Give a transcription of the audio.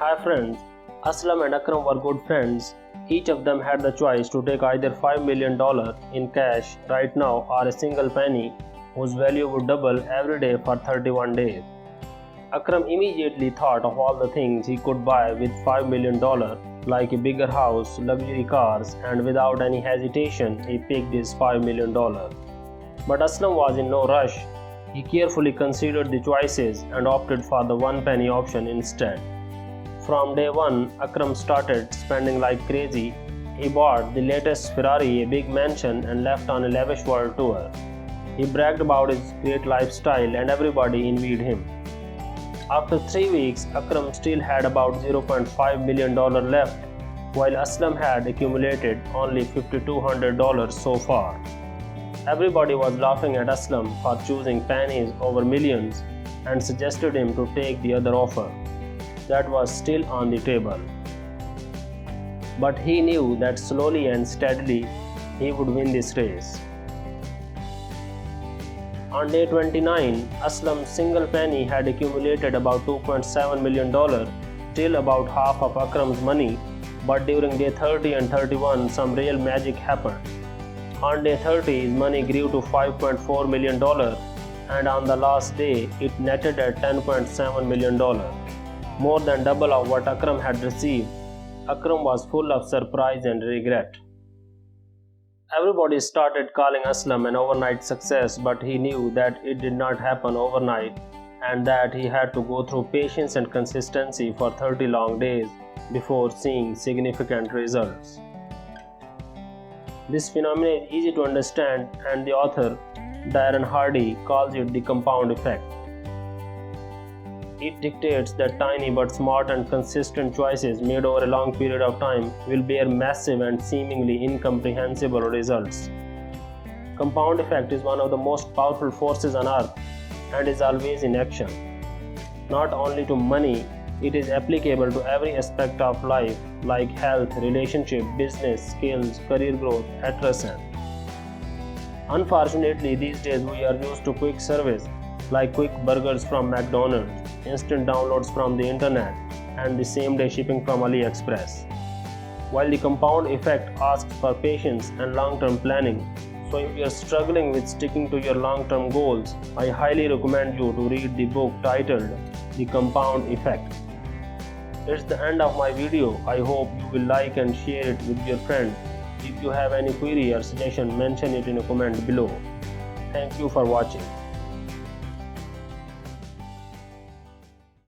Hi friends, Aslam and Akram were good friends. Each of them had the choice to take either $5 million in cash right now or a single penny whose value would double every day for 31 days. Akram immediately thought of all the things he could buy with $5 million, like a bigger house, luxury cars, and without any hesitation, he picked his $5 million. But Aslam was in no rush. He carefully considered the choices and opted for the one penny option instead. From day one, Akram started spending like crazy. He bought the latest Ferrari, a big mansion, and left on a lavish world tour. He bragged about his great lifestyle and everybody envied him. After 3 weeks, Akram still had about $0.5 million left, while Aslam had accumulated only $5,200 so far. Everybody was laughing at Aslam for choosing pennies over millions and suggested him to take the other offer that was still on the table. But he knew that slowly and steadily he would win this race. On day 29, Aslam's single penny had accumulated about $2.7 million, still about half of Akram's money, but during day 30 and 31 some real magic happened. On day 30, his money grew to $5.4 million, and on the last day, it netted at $10.7 million, more than double of what Akram had received. Akram was full of surprise and regret. Everybody started calling Aslam an overnight success, but he knew that it did not happen overnight and that he had to go through patience and consistency for 30 long days before seeing significant results. This phenomenon is easy to understand, and the author, Darren Hardy, calls it the compound effect. It dictates that tiny but smart and consistent choices made over a long period of time will bear massive and seemingly incomprehensible results. Compound effect is one of the most powerful forces on earth and is always in action. Not only to money, it is applicable to every aspect of life like health, relationship, business, skills, career growth, etc. Unfortunately, these days we are used to quick service like quick burgers from McDonald's, instant downloads from the internet, and the same day shipping from AliExpress. While the compound effect asks for patience and long-term planning, so if you are struggling with sticking to your long-term goals, I highly recommend you to read the book titled The Compound Effect. It's the end of my video. I hope you will like and share it with your friends. If you have any query or suggestion, mention it in a comment below. Thank you for watching.